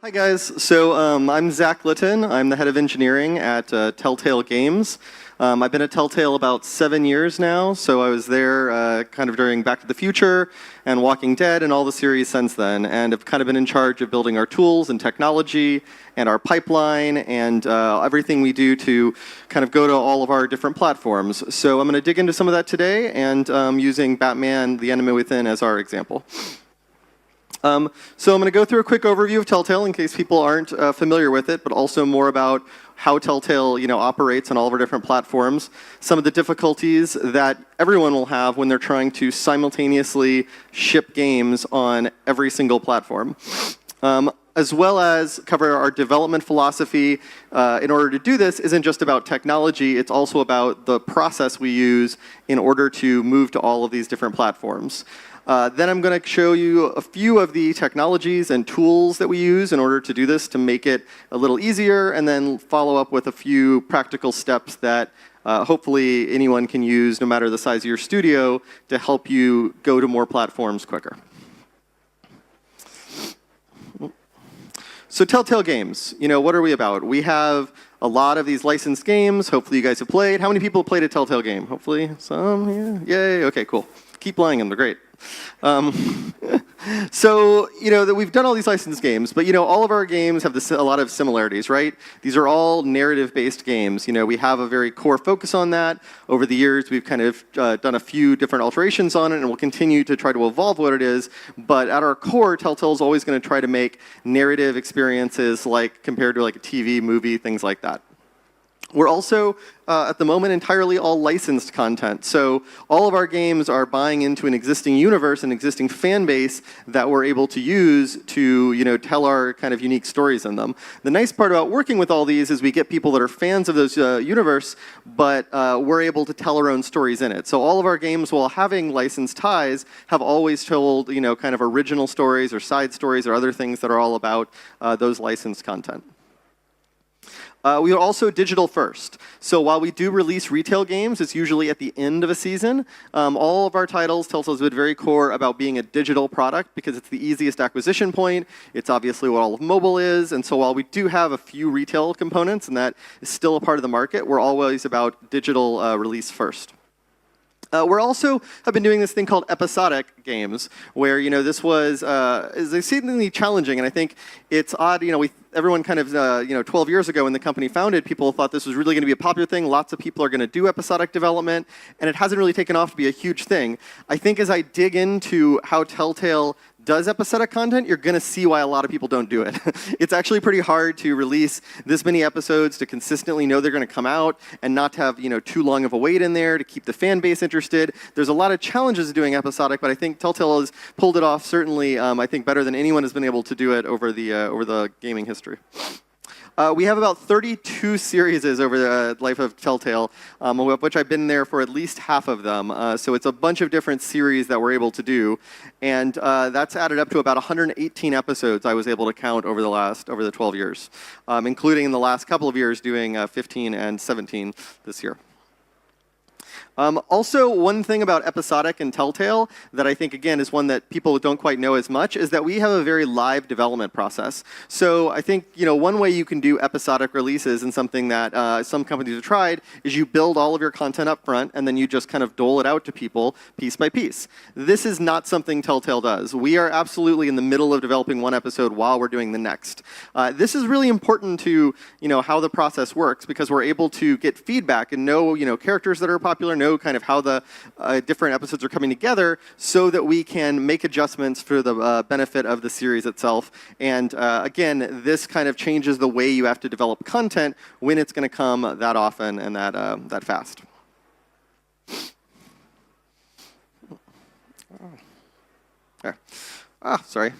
Hi guys, so I'm Zac Litton. I'm the head of engineering at Telltale Games. I've been at Telltale about 7 years now, so I was there kind of during Back to the Future and Walking Dead and all the series since then, and have kind of been in charge of building our tools and technology and our pipeline and everything we do to kind of go to all of our different platforms. So I'm going to dig into some of that today, and using Batman, the Enemy Within as our example. So I'm going to go through a quick overview of Telltale in case people aren't familiar with it, but also more about how Telltale operates on all of our different platforms, some of the difficulties that everyone will have when they're trying to simultaneously ship games on every single platform, as well as cover our development philosophy. In order to do this isn't just about technology, it's also about the process we use in order to move to all of these different platforms. Then I'm going to show you a few of the technologies and tools that we use in order to do this to make it a little easier, and then follow up with a few practical steps that hopefully anyone can use, no matter the size of your studio, to help you go to more platforms quicker. So Telltale Games, what are we about? We have a lot of these licensed games. Hopefully you guys have played. How many people have played a Telltale game? Hopefully some, yeah. Yay, okay, cool. Keep playing them, they're great. So, that we've done all these licensed games, but, all of our games have a lot of similarities, right? These are all narrative-based games. We have a very core focus on that. Over the years, we've kind of done a few different alterations on it, and we'll continue to try to evolve what it is. But at our core, Telltale is always going to try to make narrative experiences compared to like a TV, movie, things like that. We're also, at the moment, entirely all licensed content. So all of our games are buying into an existing universe, an existing fan base that we're able to use to, tell our kind of unique stories in them. The nice part about working with all these is we get people that are fans of those universe, but we're able to tell our own stories in it. So all of our games, while having licensed ties, have always told, kind of original stories or side stories or other things that are all about those licensed content. We are also digital first. So while we do release retail games, it's usually at the end of a season. All of our titles, Telltale's been very core about being a digital product because it's the easiest acquisition point. It's obviously what all of mobile is. And so while we do have a few retail components, and that is still a part of the market, we're always about digital release first. We're also have been doing this thing called episodic games, where this is exceedingly challenging, and I think it's odd. Everyone kind of 12 years ago when the company founded, people thought this was really going to be a popular thing. Lots of people are going to do episodic development, and it hasn't really taken off to be a huge thing. I think as I dig into how Telltale does episodic content, you're going to see why a lot of people don't do it. It's actually pretty hard to release this many episodes to consistently know they're going to come out and not have too long of a wait in there to keep the fan base interested. There's a lot of challenges to doing episodic, but I think Telltale has pulled it off certainly, I think, better than anyone has been able to do it over the gaming history. We have about 32 series over the life of Telltale, of which I've been there for at least half of them. So it's a bunch of different series that we're able to do. And that's added up to about 118 episodes I was able to count over the 12 years, including in the last couple of years doing 15 and 17 this year. Also, one thing about episodic and Telltale that I think, again, is one that people don't quite know as much is that we have a very live development process. So I think, one way you can do episodic releases, and something that some companies have tried, is you build all of your content up front, and then you just kind of dole it out to people piece by piece. This is not something Telltale does. We are absolutely in the middle of developing one episode while we're doing the next. This is really important to, how the process works, because we're able to get feedback and know, characters that are popular, know kind of how the different episodes are coming together so that we can make adjustments for the benefit of the series itself. And again, this kind of changes the way you have to develop content when it's going to come that often and that fast. Sorry.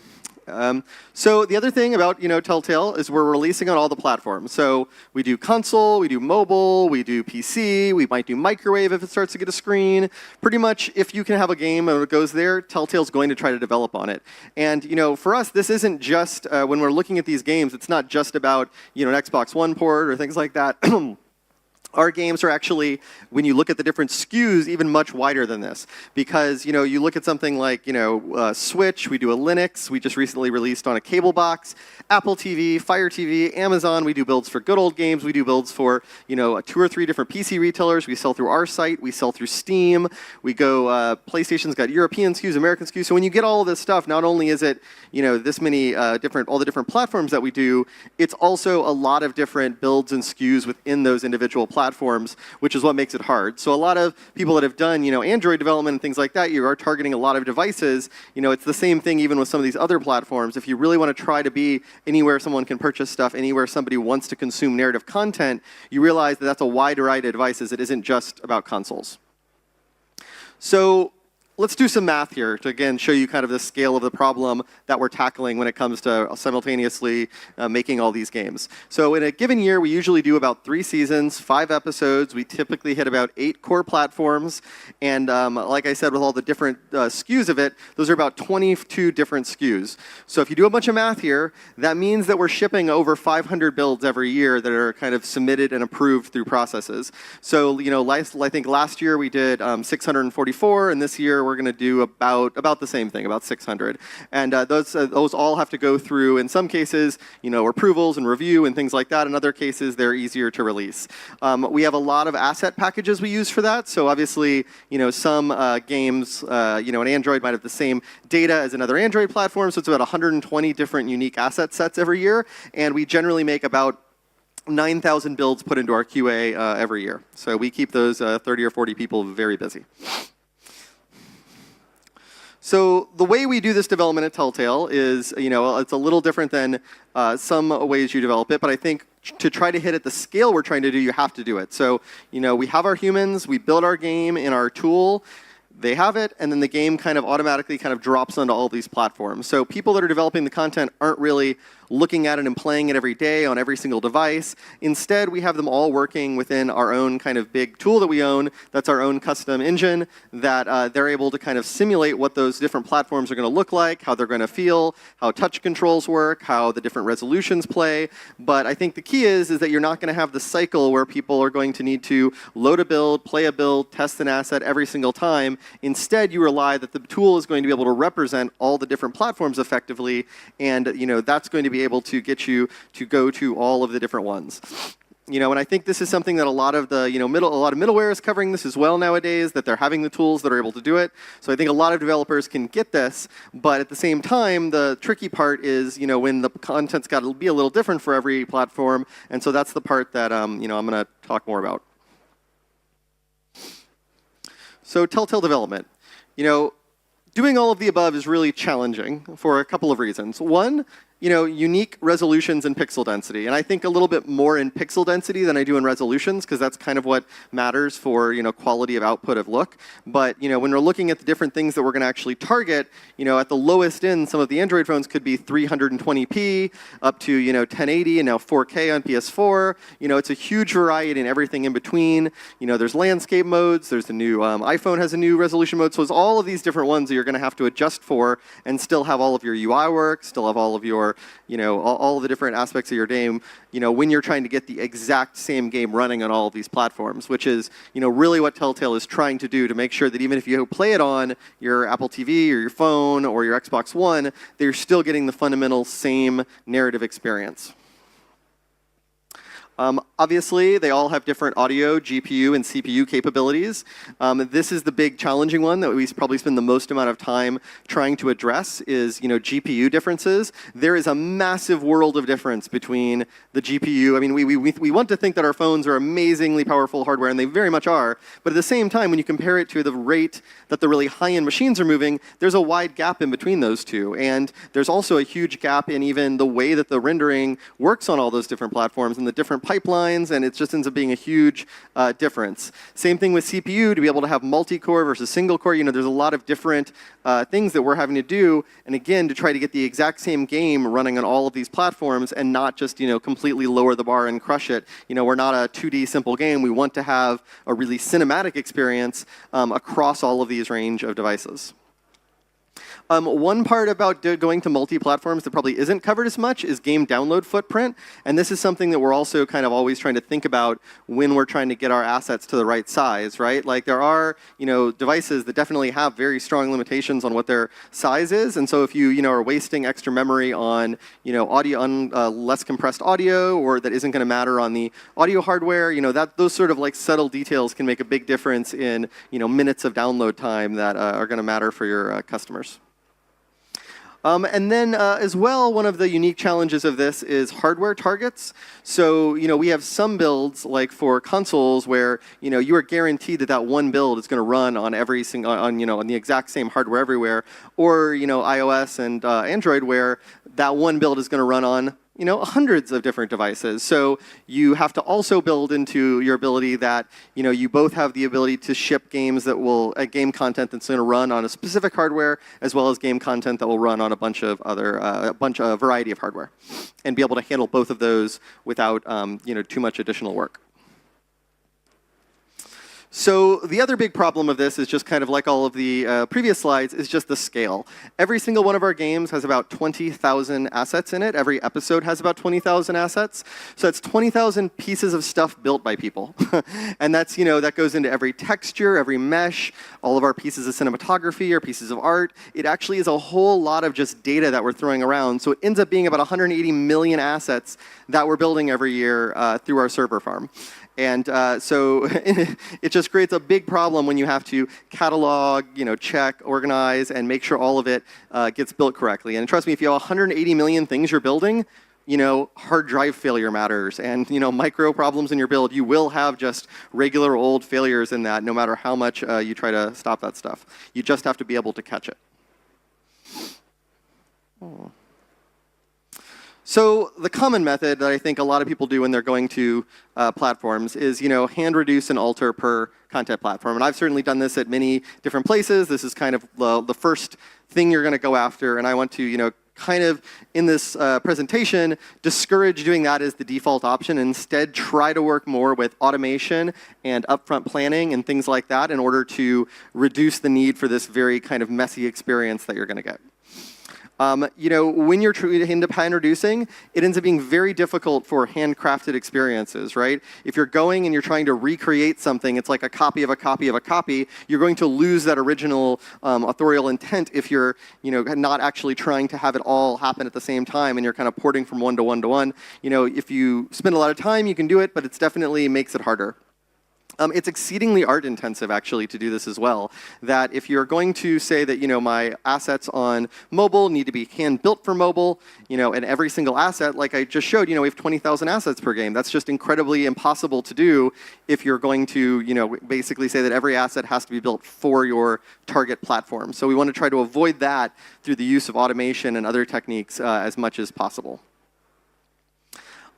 So the other thing about Telltale is we're releasing on all the platforms. So we do console, we do mobile, we do PC, we might do microwave if it starts to get a screen. Pretty much if you can have a game and it goes there, Telltale's going to try to develop on it. And for us, this isn't just when we're looking at these games, it's not just about an Xbox One port or things like that. Our games are actually, when you look at the different SKUs, even much wider than this. Because, you look at something like, Switch, we do a Linux, we just recently released on a cable box, Apple TV, Fire TV, Amazon, we do builds for Good Old Games, we do builds for, 2 or 3 different PC retailers, we sell through our site, we sell through Steam, we go, PlayStation's got European SKUs, American SKUs, so when you get all of this stuff, not only is it, this many all the different platforms that we do, it's also a lot of different builds and SKUs within those individual platforms, which is what makes it hard. So a lot of people that have done, Android development and things like that, you are targeting a lot of devices. It's the same thing even with some of these other platforms. If you really want to try to be anywhere someone can purchase stuff, anywhere somebody wants to consume narrative content, you realize that that's a wide variety of devices. It isn't just about consoles. So let's do some math here to, again, show you kind of the scale of the problem that we're tackling when it comes to simultaneously making all these games. So in a given year, we usually do about 3 seasons, 5 episodes. We typically hit about 8 core platforms. And like I said, with all the different SKUs of it, those are about 22 different SKUs. So if you do a bunch of math here, that means that we're shipping over 500 builds every year that are kind of submitted and approved through processes. So, I think last year we did 644, and this year we're going to do about the same thing, about 600. And those all have to go through, in some cases, approvals and review and things like that. In other cases, they're easier to release. We have a lot of asset packages we use for that. So obviously, some games, an Android might have the same data as another Android platform. So it's about 120 different unique asset sets every year. And we generally make about 9,000 builds put into our QA every year. So we keep those 30 or 40 people very busy. So the way we do this development at Telltale is, it's a little different than some ways you develop it, but I think to try to hit at the scale we're trying to do, you have to do it. So, we have our humans, we build our game in our tool, they have it, and then the game kind of automatically drops onto all these platforms. So people that are developing the content aren't really looking at it and playing it every day on every single device. Instead, we have them all working within our own kind of big tool that we own. That's our own custom engine that they're able to kind of simulate what those different platforms are going to look like, how they're going to feel, how touch controls work, how the different resolutions play. But I think the key is that you're not going to have the cycle where people are going to need to load a build, play a build, test an asset every single time. Instead, you rely that the tool is going to be able to represent all the different platforms effectively, and that's going to be able to get you to go to all of the different ones. And I think this is something that a lot of the, a lot of middleware is covering this as well nowadays, that they're having the tools that are able to do it. So I think a lot of developers can get this, but at the same time, the tricky part is, when the content's got to be a little different for every platform, and so that's the part that, I'm going to talk more about. So Telltale development. Doing all of the above is really challenging for a couple of reasons. One, unique resolutions and pixel density. And I think a little bit more in pixel density than I do in resolutions, because that's kind of what matters for, quality of output of look. But, when we're looking at the different things that we're going to actually target, at the lowest end, some of the Android phones could be 320p up to, 1080 and now 4K on PS4. It's a huge variety and everything in between. There's landscape modes. There's the new iPhone has a new resolution mode. So it's all of these different ones that you're going to have to adjust for and still have all of your UI work, still have all of your all of the different aspects of your game, when you're trying to get the exact same game running on all of these platforms, which is, really what Telltale is trying to do to make sure that even if you play it on your Apple TV or your phone or your Xbox One, they're still getting the fundamental same narrative experience. Obviously, they all have different audio, GPU, and CPU capabilities. This is the big challenging one that we probably spend the most amount of time trying to address is, GPU differences. There is a massive world of difference between the GPU. I mean, we want to think that our phones are amazingly powerful hardware, and they very much are. But at the same time, when you compare it to the rate that the really high-end machines are moving, there's a wide gap in between those two. And there's also a huge gap in even the way that the rendering works on all those different platforms and the different pipelines, and it just ends up being a huge difference. Same thing with CPU, to be able to have multi-core versus single-core. There's a lot of different things that we're having to do, and again, to try to get the exact same game running on all of these platforms and not just, completely lower the bar and crush it. We're not a 2D simple game. We want to have a really cinematic experience across all of these range of devices. One part about going to multi-platforms that probably isn't covered as much is game download footprint. And this is something that we're also kind of always trying to think about when we're trying to get our assets to the right size, right? Like there are, devices that definitely have very strong limitations on what their size is. And so if you, are wasting extra memory on, audio, on less compressed audio, or that isn't going to matter on the audio hardware, those sort of like subtle details can make a big difference in, minutes of download time that are going to matter for your customers. And then as well, one of the unique challenges of this is hardware targets. So, we have some builds like for consoles where, you are guaranteed that one build is going to run on every single, on the exact same hardware everywhere, or, iOS and Android where that one build is going to run on hundreds of different devices. So you have to also build into your ability that, you both have the ability to ship games that will, game content that's going to run on a specific hardware, as well as game content that will run on a bunch of other, variety of hardware, and be able to handle both of those without, too much additional work. So the other big problem of this is just kind of like all of the previous slides, is just the scale. Every single one of our games has about 20,000 assets in it. Every episode has about 20,000 assets. So that's 20,000 pieces of stuff built by people. And that's, that goes into every texture, every mesh, all of our pieces of cinematography or pieces of art. It actually is a whole lot of just data that we're throwing around. So it ends up being about 180 million assets that we're building every year through our server farm. And so it just creates a big problem when you have to catalog, check, organize, and make sure all of it gets built correctly. And trust me, if you have 180 million things you're building, hard drive failure matters. And, micro problems in your build, you will have just regular old failures in that, no matter how much you try to stop that stuff. You just have to be able to catch it. Oh. So the common method that I think a lot of people do when they're going to platforms is, hand reduce and alter per content platform. And I've certainly done this at many different places. This is kind of the first thing you're going to go after. And I want to, kind of in this presentation, discourage doing that as the default option. Instead, try to work more with automation and upfront planning and things like that in order to reduce the need for this very kind of messy experience that you're going to get. When you're hand reducing, it ends up being very difficult for handcrafted experiences, right? If you're going and you're trying to recreate something, it's like a copy of a copy of a copy, you're going to lose that original authorial intent if you're, not actually trying to have it all happen at the same time and you're kind of porting from one to one to one. If you spend a lot of time, you can do it, but it's definitely makes it harder. It's exceedingly art intensive, actually, to do this as well. That if you're going to say that, my assets on mobile need to be hand built for mobile, and every single asset, like I just showed, we have 20,000 assets per game. That's just incredibly impossible to do if you're going to, basically say that every asset has to be built for your target platform. So we want to try to avoid that through the use of automation and other techniques as much as possible.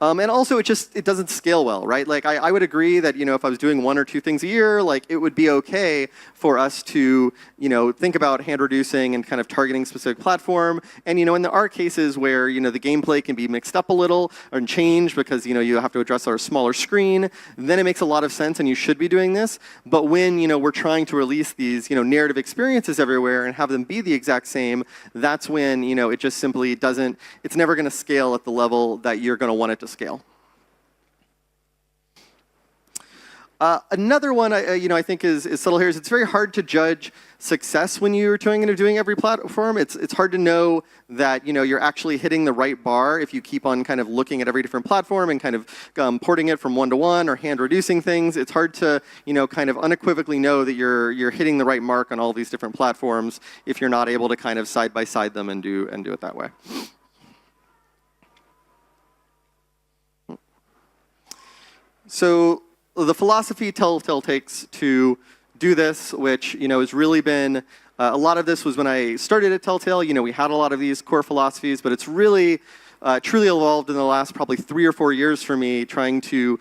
And also, it doesn't scale well, right? Like, I would agree that, if I was doing 1 or 2 things a year, like, it would be okay for us to, think about hand reducing and kind of targeting specific platform. And, and there are cases where, the gameplay can be mixed up a little or changed because, you have to address our smaller screen. Then it makes a lot of sense and you should be doing this. But when, we're trying to release these, narrative experiences everywhere and have them be the exact same, that's when, it just simply doesn't, it's never going to scale at the level that you're going to want it to scale. Another one, I think is subtle here is it's very hard to judge success when you're trying to doing every platform. It's hard to know that you're actually hitting the right bar if you keep on kind of looking at every different platform and kind of porting it from one to one or hand reducing things. It's hard to kind of unequivocally know that you're hitting the right mark on all these different platforms if you're not able to kind of side by side them and do it that way. So the philosophy Telltale takes to do this, which has really been a lot of this was when I started at Telltale. We had a lot of these core philosophies, but it's really truly evolved in the last probably 3 or 4 years for me, trying to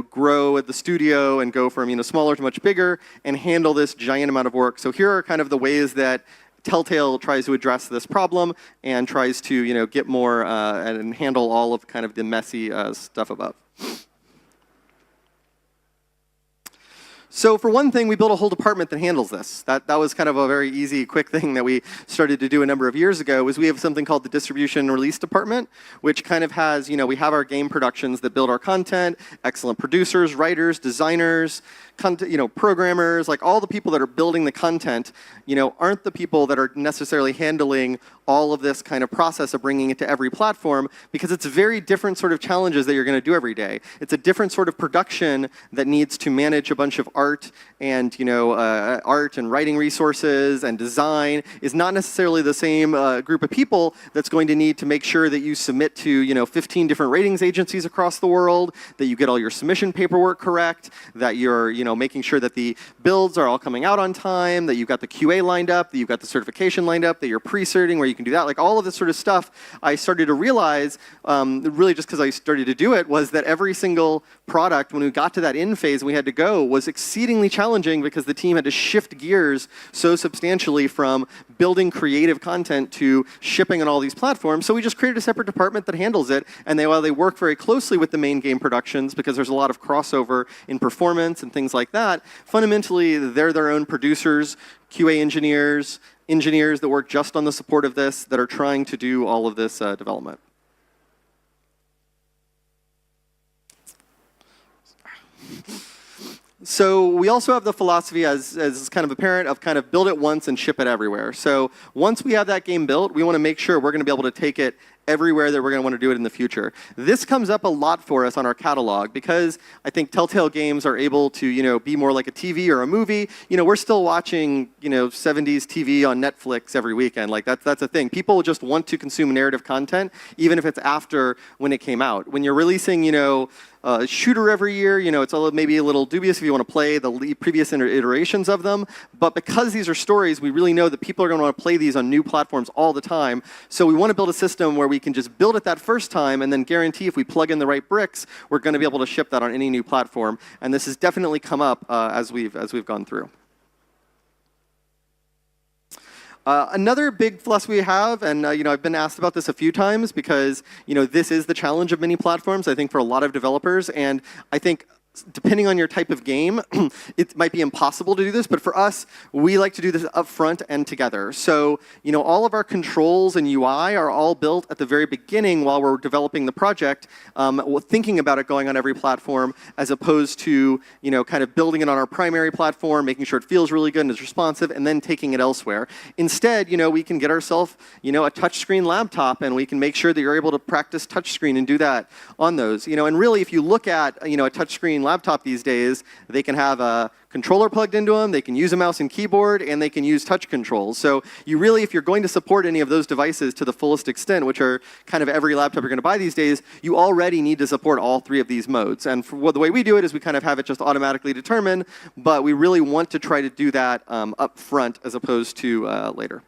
grow at the studio and go from smaller to much bigger and handle this giant amount of work. So here are kind of the ways that Telltale tries to address this problem and tries to get more and handle all of kind of the messy stuff above. So for one thing, we built a whole department that handles this. That was kind of a very easy, quick thing that we started to do a number of years ago, was we have something called the Distribution and Release Department, which kind of has, we have our game productions that build our content, excellent producers, writers, designers, programmers, like all the people that are building the content, aren't the people that are necessarily handling all of this kind of process of bringing it to every platform, because it's very different sort of challenges that you're going to do every day. It's a different sort of production that needs to manage a bunch of art and art and writing resources and design is not necessarily the same group of people that's going to need to make sure that you submit to 15 different ratings agencies across the world, that you get all your submission paperwork correct, that you're making sure that the builds are all coming out on time, that you've got the QA lined up, that you've got the certification lined up, that you're pre-certing where you can do that. Like all of this sort of stuff, I started to realize, really just because I started to do it, was that every single product, when we got to that end phase and we had to go, was exceedingly challenging because the team had to shift gears so substantially from building creative content to shipping on all these platforms. So we just created a separate department that handles it, and while they work very closely with the main game productions because there's a lot of crossover in performance and things like that, fundamentally they're their own producers, QA engineers that work just on the support of this, that are trying to do all of this development. So we also have the philosophy, as kind of apparent, of kind of build it once and ship it everywhere. So once we have that game built, we want to make sure we're going to be able to take it everywhere that we're going to want to do it in the future. This comes up a lot for us on our catalog because I think Telltale Games are able to, be more like a TV or a movie. We're still watching, 70s TV on Netflix every weekend. Like that's a thing. People just want to consume narrative content, even if it's after when it came out. When you're releasing, a shooter every year, it's maybe a little dubious if you want to play the previous iterations of them. But because these are stories, we really know that people are going to want to play these on new platforms all the time. So we want to build a system where we can just build it that first time and then guarantee if we plug in the right bricks, we're going to be able to ship that on any new platform. And this has definitely come up as we've gone through. Another big philosophy we have, and I've been asked about this a few times because this is the challenge of many platforms, I think, for a lot of developers, and I think depending on your type of game, it might be impossible to do this, but for us, we like to do this up front and together. So, all of our controls and UI are all built at the very beginning while we're developing the project, thinking about it going on every platform, as opposed to, kind of building it on our primary platform, making sure it feels really good and is responsive, and then taking it elsewhere. Instead, we can get ourselves, a touchscreen laptop, and we can make sure that you're able to practice touchscreen and do that on those. And really, if you look at, a touchscreen laptop these days, they can have a controller plugged into them, they can use a mouse and keyboard, and they can use touch controls. So you really, if you're going to support any of those devices to the fullest extent, which are kind of every laptop you're going to buy these days, you already need to support all three of these modes. And the way we do it is we kind of have it just automatically determined, but we really want to try to do that up front as opposed to later.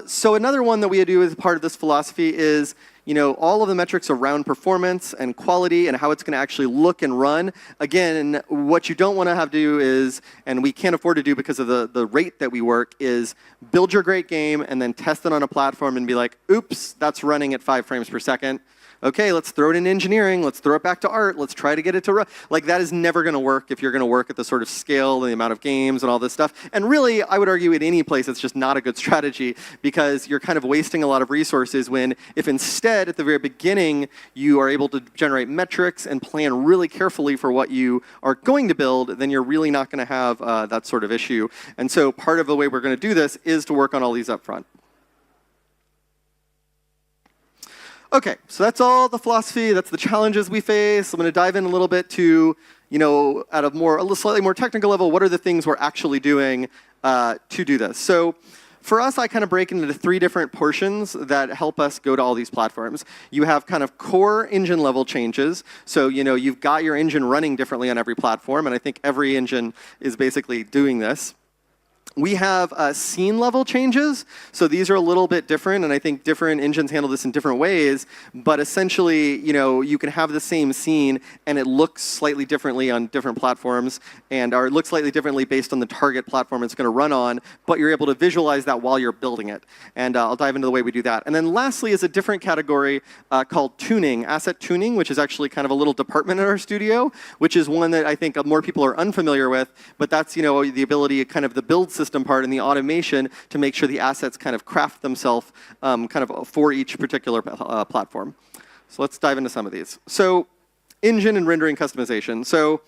So another one that we do as part of this philosophy is all of the metrics around performance and quality and how it's going to actually look and run. Again, what you don't want to have to do is, and we can't afford to do because of the rate that we work, is build your great game and then test it on a platform and be like, oops, that's running at 5 frames per second. Okay, let's throw it in engineering, let's throw it back to art, let's try to get it to run. Like, that is never going to work if you're going to work at the sort of scale and the amount of games and all this stuff. And really, I would argue at any place it's just not a good strategy because you're kind of wasting a lot of resources when, if instead, at the very beginning, you are able to generate metrics and plan really carefully for what you are going to build, then you're really not going to have that sort of issue. And so part of the way we're going to do this is to work on all these up front. Okay, so that's all the philosophy, that's the challenges we face. I'm going to dive in a little bit to, at a slightly more technical level, what are the things we're actually doing to do this. So for us, I kind of break it into 3 different portions that help us go to all these platforms. You have kind of core engine level changes. So, you've got your engine running differently on every platform, and I think every engine is basically doing this. We have scene level changes, so these are a little bit different, and I think different engines handle this in different ways, but essentially, you can have the same scene, and it looks slightly differently on different platforms, or it looks slightly differently based on the target platform it's going to run on, but you're able to visualize that while you're building it, and I'll dive into the way we do that. And then lastly is a different category called tuning, asset tuning, which is actually kind of a little department in our studio, which is one that I think more people are unfamiliar with, but that's the ability, kind of the build system part and the automation to make sure the assets kind of craft themselves kind of for each particular platform. So let's dive into some of these. So engine and rendering customization. So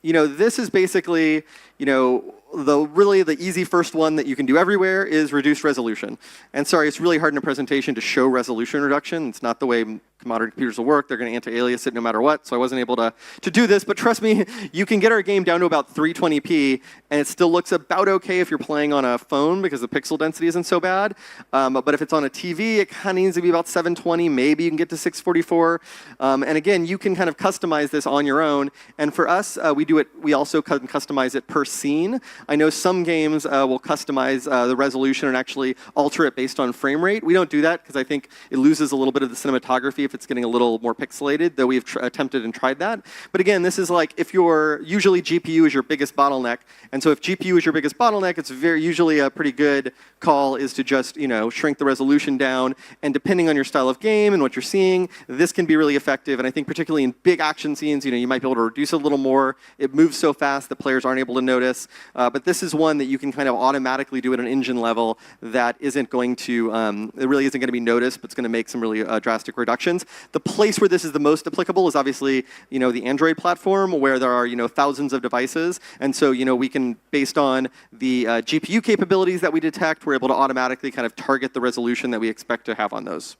this is basically the easy first one that you can do everywhere is reduce resolution. And sorry, it's really hard in a presentation to show resolution reduction. It's not the way modern computers will work. They're going to anti-alias it no matter what, so I wasn't able to do this. But trust me, you can get our game down to about 320p, and it still looks about okay if you're playing on a phone because the pixel density isn't so bad. But if it's on a TV, it kind of needs to be about 720. Maybe you can get to 644. And again, you can kind of customize this on your own. And for us, we also can customize it per scene. I know some games will customize the resolution and actually alter it based on frame rate. We don't do that because I think it loses a little bit of the cinematography if it's getting a little more pixelated, though we've attempted and tried that. But again, this is like if usually GPU is your biggest bottleneck, and so if GPU is your biggest bottleneck, it's usually a pretty good call is to just shrink the resolution down, and depending on your style of game and what you're seeing, this can be really effective. And I think particularly in big action scenes, you might be able to reduce it a little more. It moves so fast that players aren't able to notice. But this is one that you can kind of automatically do at an engine level that isn't going to, it really isn't going to be noticed, but it's going to make some really drastic reductions. The place where this is the most applicable is obviously, the Android platform where there are, thousands of devices. And so, we can, based on the GPU capabilities that we detect, we're able to automatically kind of target the resolution that we expect to have on those.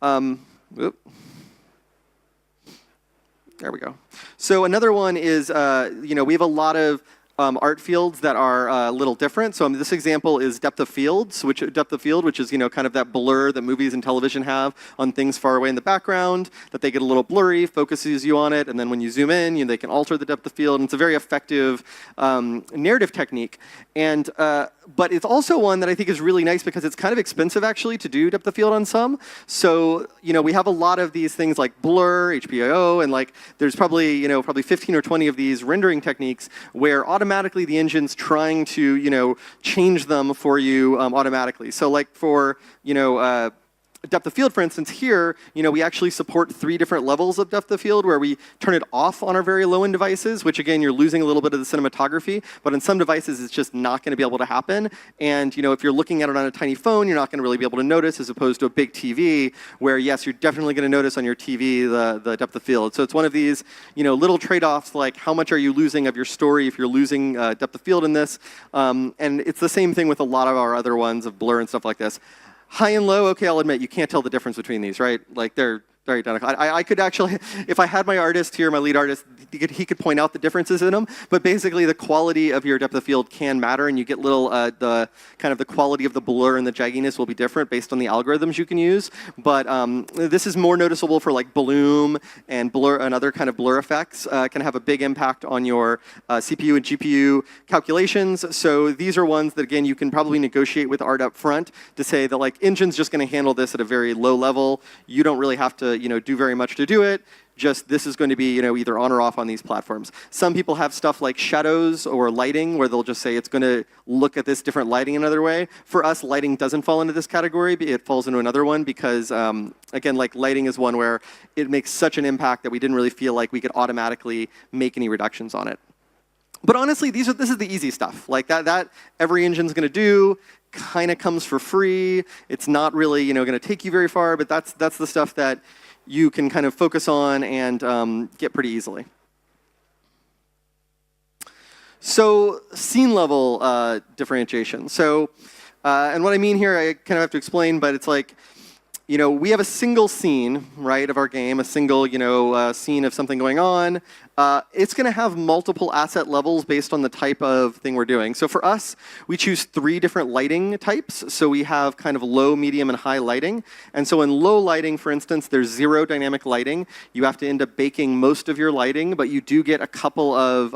There we go. So another one is, we have a lot of art fields that are a little different. So this example is depth of field, which is kind of that blur that movies and television have on things far away in the background, that they get a little blurry, focuses you on it, and then when you zoom in, they can alter the depth of field. And it's a very effective narrative technique. And but it's also one that I think is really nice because it's kind of expensive actually to do depth of field on some. So we have a lot of these things like blur, HPIO, and there's probably 15 or 20 of these rendering techniques where automatically the engine's trying to change them for you automatically. So for depth of field, for instance, here, we actually support 3 different levels of depth of field where we turn it off on our very low-end devices, which again, you're losing a little bit of the cinematography, but on some devices, it's just not going to be able to happen. And if you're looking at it on a tiny phone, you're not going to really be able to notice, as opposed to a big TV, where yes, you're definitely going to notice on your TV the depth of field. So it's one of these, little trade-offs, like how much are you losing of your story if you're losing depth of field in this? And it's the same thing with a lot of our other ones of blur and stuff like this. High and low, okay, I'll admit, you can't tell the difference between these, right? They're very identical. I could actually, if I had my artist here, my lead artist, he could point out the differences in them, but basically the quality of your depth of field can matter, and you get little, the quality of the blur and the jagginess will be different based on the algorithms you can use, but this is more noticeable for bloom and blur and other kind of blur effects, can have a big impact on your CPU and GPU calculations. So these are ones that, again, you can probably negotiate with art up front to say that engine's just going to handle this at a very low level. You don't really have to do very much to do it. Just this is going to be either on or off on these platforms. Some people have stuff like shadows or lighting where they'll just say it's going to look at this different lighting another way. For us, lighting doesn't fall into this category. It falls into another one because, again, lighting is one where it makes such an impact that we didn't really feel like we could automatically make any reductions on it. But honestly, this is the easy stuff. That every engine's going to do. Kind of comes for free. It's not really going to take you very far, but that's the stuff that you can kind of focus on and get pretty easily. So scene level differentiation. So and what I mean here, I kind of have to explain, but it's we have a single scene, right, of our game, a single, scene of something going on. It's going to have multiple asset levels based on the type of thing we're doing. So for us, we choose 3 different lighting types. So we have kind of low, medium, and high lighting. And so in low lighting, for instance, there's 0 dynamic lighting. You have to end up baking most of your lighting, but you do get a couple of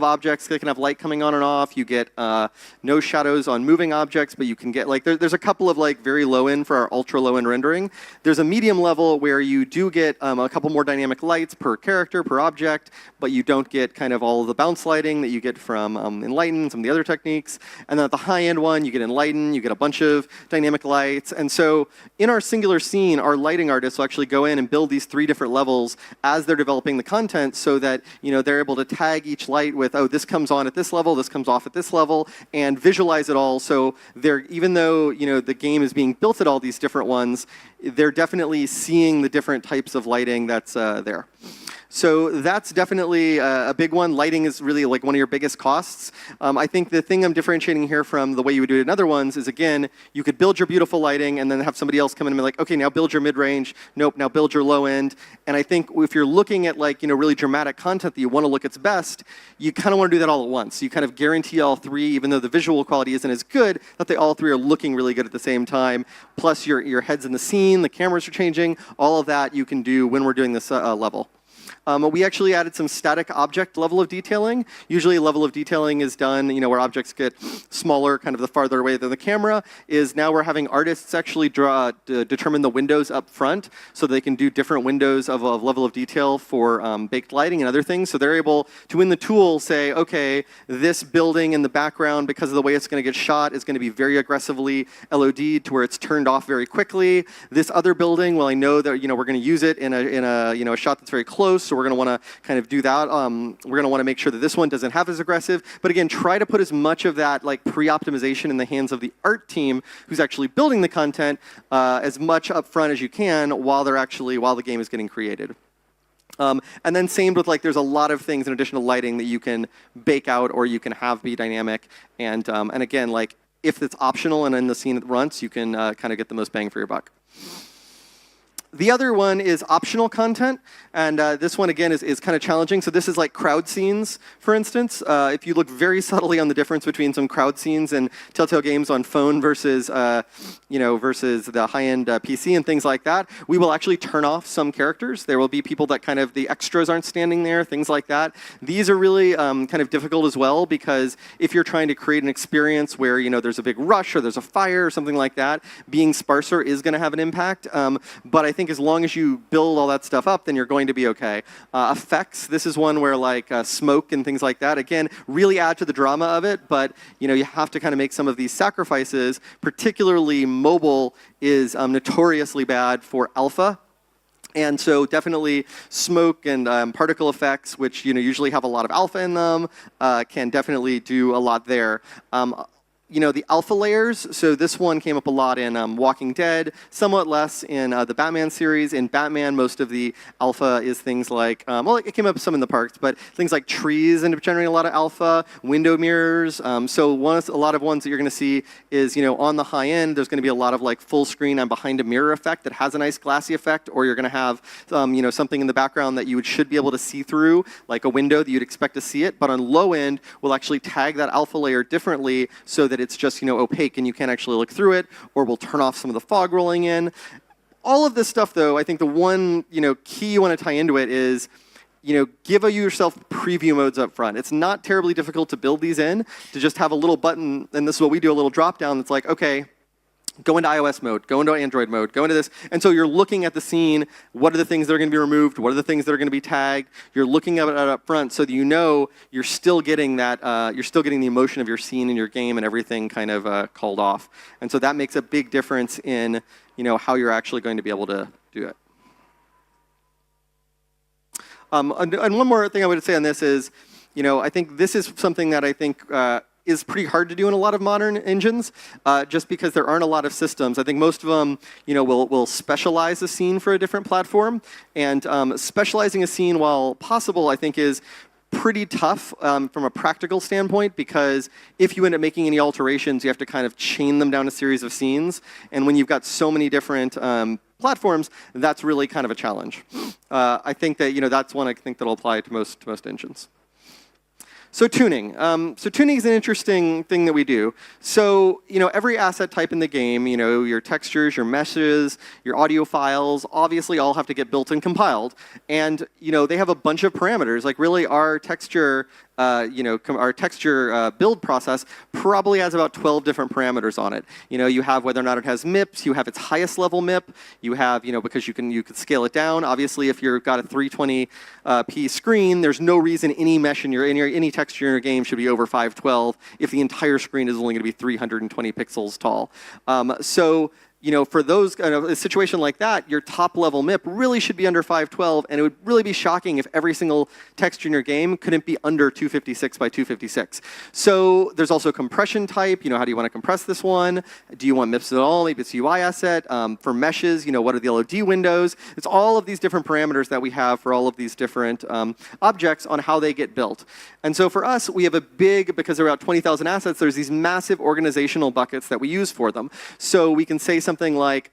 objects that can have light coming on and off. You get no shadows on moving objects, but you can get there's a couple of very low end for our ultra low end rendering. There's a medium level where you do get a couple more dynamic lights per character, per object, but you don't get kind of all of the bounce lighting that you get from Enlighten, some of the other techniques. And then at the high end one, you get Enlighten, you get a bunch of dynamic lights. And so in our singular scene, our lighting artists will actually go in and build these 3 different levels as they're developing the content so that they're able to tag each light with, oh, this comes on at this level, this comes off at this level, and visualize it all. So even though the game is being built at all these different ones, they're definitely seeing the different types of lighting that's there. So that's definitely a big one. Lighting is really one of your biggest costs. I think the thing I'm differentiating here from the way you would do it in other ones is, again, you could build your beautiful lighting and then have somebody else come in and be like, okay, now build your mid-range. Nope, now build your low end. And I think if you're looking at really dramatic content that you want to look its best, you kind of want to do that all at once. You kind of guarantee all 3, even though the visual quality isn't as good, that they all 3 are looking really good at the same time. Plus your head's in the scene, the cameras are changing, all of that you can do when we're doing this level. We actually added some static object level of detailing. Usually level of detailing is done, where objects get smaller, kind of the farther away than the camera, is now we're having artists actually determine the windows up front so they can do different windows of a level of detail for baked lighting and other things. So they're able to, in the tool, say, okay, this building in the background, because of the way it's going to get shot, is going to be very aggressively LOD'd to where it's turned off very quickly. This other building, well, I know that we're going to use it in a shot that's very close, so we're going to want to kind of do that. We're going to want to make sure that this one doesn't have as aggressive. But again, try to put as much of that pre-optimization in the hands of the art team who's actually building the content as much up front as you can while the game is getting created. And then same with there's a lot of things in addition to lighting that you can bake out or you can have be dynamic. And again, if it's optional and in the scene it runs, you can kind of get the most bang for your buck. The other one is optional content, and this one, again, is kind of challenging. So this is crowd scenes, for instance. If you look very subtly on the difference between some crowd scenes and Telltale Games on phone versus versus the high-end PC and things like that, we will actually turn off some characters. There will be people that the extras aren't standing there, things like that. These are really kind of difficult as well, because if you're trying to create an experience where there's a big rush or there's a fire or something like that, being sparser is going to have an impact. But I think as long as you build all that stuff up, then you're going to be okay. Effects, this is one where smoke and things like that, again, really add to the drama of it, but you have to kind of make some of these sacrifices. Particularly mobile is notoriously bad for alpha. And so definitely smoke and particle effects, which usually have a lot of alpha in them, can definitely do a lot there. The alpha layers, so this one came up a lot in Walking Dead, somewhat less in the Batman series. In Batman, most of the alpha is things like, it came up some in the parks, but things like trees end up generating a lot of alpha, window mirrors. So a lot of ones that you're going to see is, on the high end, there's going to be a lot of full screen and behind a mirror effect that has a nice glassy effect, or you're going to have, something in the background that you should be able to see through, like a window that you'd expect to see it. But on low end, we'll actually tag that alpha layer differently so that it's just opaque and you can't actually look through it, or we'll turn off some of the fog rolling in. All of this stuff, though, I think the one key you want to tie into it is give yourself preview modes up front. It's not terribly difficult to build these in, to just have a little button, and this is what we do, a little drop down that's like, okay, go into iOS mode, go into Android mode, go into this. And so you're looking at the scene, what are the things that are going to be removed, what are the things that are going to be tagged. You're looking at it up front so that you're still getting that, you're still getting the emotion of your scene and your game and everything kind of called off. And so that makes a big difference in how you're actually going to be able to do it. And one more thing I would say on this is, I think this is something that I think is pretty hard to do in a lot of modern engines, just because there aren't a lot of systems. I think most of them, will specialize a scene for a different platform, and specializing a scene, while possible, I think is pretty tough from a practical standpoint, because if you end up making any alterations, you have to kind of chain them down a series of scenes. And when you've got so many different platforms, that's really kind of a challenge. I think that that's one I think that'll apply to most engines. So tuning. So tuning is an interesting thing that we do. So every asset type in the game, your textures, your meshes, your audio files, obviously all have to get built and compiled. And they have a bunch of parameters. Like really, our texture build process probably has about 12 different parameters on it. You have whether or not it has MIPS, you have its highest level MIP, you have, because you can scale it down. Obviously, if you've got a 320p screen, there's no reason any mesh any texture in your game should be over 512 if the entire screen is only going to be 320 pixels tall. For those a situation like that, your top level MIP really should be under 512, and it would really be shocking if every single texture in your game couldn't be under 256 by 256. So there's also compression type. How do you want to compress this one? Do you want MIPS at all? Maybe it's UI asset. For meshes, what are the LOD windows? It's all of these different parameters that we have for all of these different objects on how they get built. And so for us, we have because there are about 20,000 assets, there's these massive organizational buckets that we use for them. So we can say something like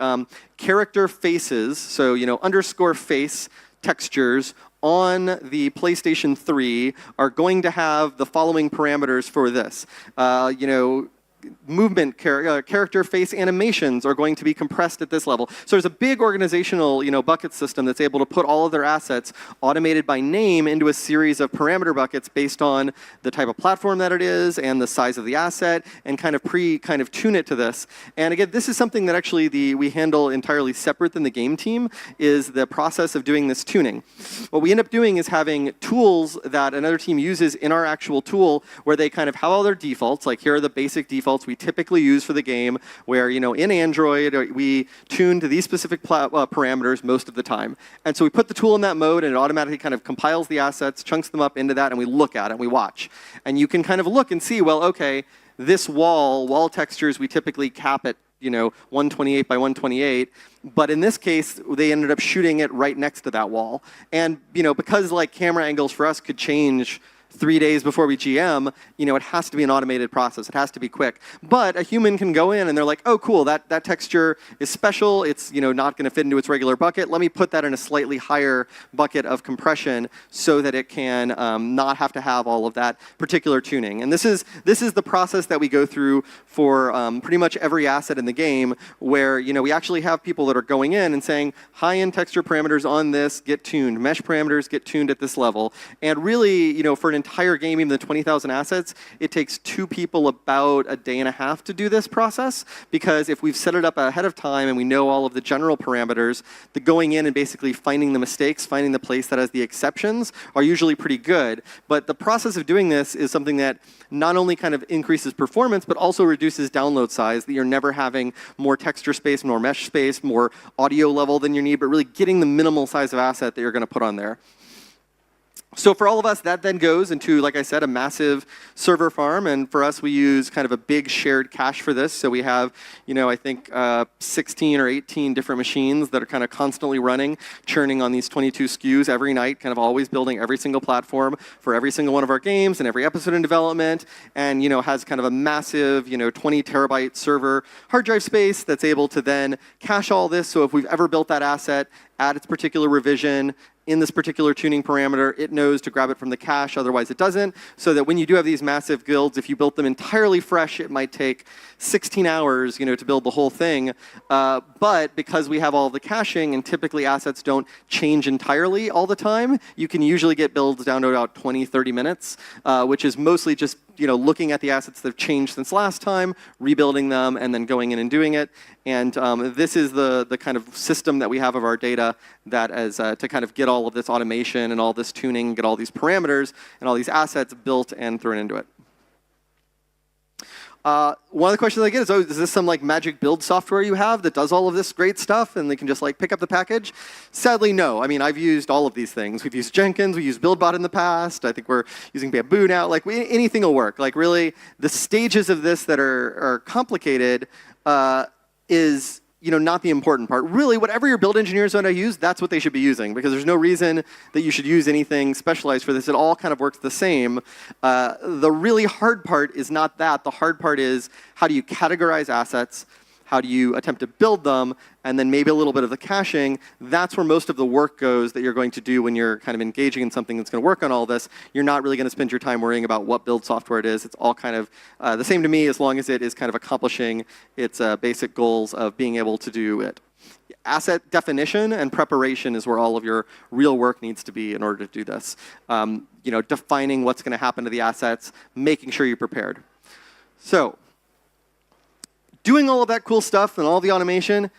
character faces, so underscore face textures on the PlayStation 3 are going to have the following parameters for this. Movement, character face animations are going to be compressed at this level. So there's a big organizational, bucket system that's able to put all of their assets automated by name into a series of parameter buckets based on the type of platform that it is and the size of the asset, and kind of tune it to this. And again, this is something that actually we handle entirely separate than the game team, is the process of doing this tuning. What we end up doing is having tools that another team uses in our actual tool, where they kind of have all their defaults, like here are the basic defaults we typically use for the game, where in Android we tune to these specific parameters most of the time. And so we put the tool in that mode, and it automatically kind of compiles the assets, chunks them up into that, and we look at it, and we watch. And you can kind of look and see, well, okay, this wall textures we typically cap at 128 by 128, but in this case, they ended up shooting it right next to that wall. And because camera angles for us could change 3 days before we GM, it has to be an automated process. It has to be quick. But a human can go in and they're like, oh, cool, that texture is special. It's not going to fit into its regular bucket. Let me put that in a slightly higher bucket of compression so that it can not have to have all of that particular tuning. And this is the process that we go through for pretty much every asset in the game, where we actually have people that are going in and saying, high-end texture parameters on this get tuned. Mesh parameters get tuned at this level. And really, for an entire game, even the 20,000 assets, it takes 2 people about a day and a half to do this process, because if we've set it up ahead of time and we know all of the general parameters, the going in and basically finding the mistakes, finding the place that has the exceptions are usually pretty good. But the process of doing this is something that not only kind of increases performance, but also reduces download size, that you're never having more texture space, more mesh space, more audio level than you need, but really getting the minimal size of asset that you're going to put on there. So for all of us, that then goes into, like I said, a massive server farm. And for us, we use kind of a big shared cache for this. So we have, I think 16 or 18 different machines that are kind of constantly running, churning on these 22 SKUs every night, kind of always building every single platform for every single one of our games and every episode in development. And, has kind of a massive, 20 terabyte server hard drive space that's able to then cache all this. So if we've ever built that asset, add its particular revision in this particular tuning parameter, it knows to grab it from the cache, otherwise it doesn't. So that when you do have these massive builds, if you built them entirely fresh, it might take 16 hours, to build the whole thing. But because we have all the caching, and typically assets don't change entirely all the time, you can usually get builds down to about 20, 30 minutes, which is mostly just looking at the assets that have changed since last time, rebuilding them, and then going in and doing it. And this is the kind of system that we have of our data that is to kind of get all of this automation and all this tuning, get all these parameters and all these assets built and thrown into it. One of the questions I get is, is this some magic build software you have that does all of this great stuff and they can just pick up the package? Sadly, no. I mean, I've used all of these things. We've used Jenkins, we used BuildBot in the past. I think we're using Bamboo now. Anything will work. Really, the stages of this that are complicated is not the important part. Really, whatever your build engineers want to use, that's what they should be using, because there's no reason that you should use anything specialized for this. It all kind of works the same. The really hard part is not that. The hard part is, how do you categorize assets? How do you attempt to build them? And then maybe a little bit of the caching. That's where most of the work goes that you're going to do when you're kind of engaging in something that's going to work on all this. You're not really going to spend your time worrying about what build software it is. It's all kind of the same to me, as long as it is kind of accomplishing its basic goals of being able to do it. Asset definition and preparation is where all of your real work needs to be in order to do this. Defining what's going to happen to the assets, making sure you're prepared. So, doing all of that cool stuff and all the automation,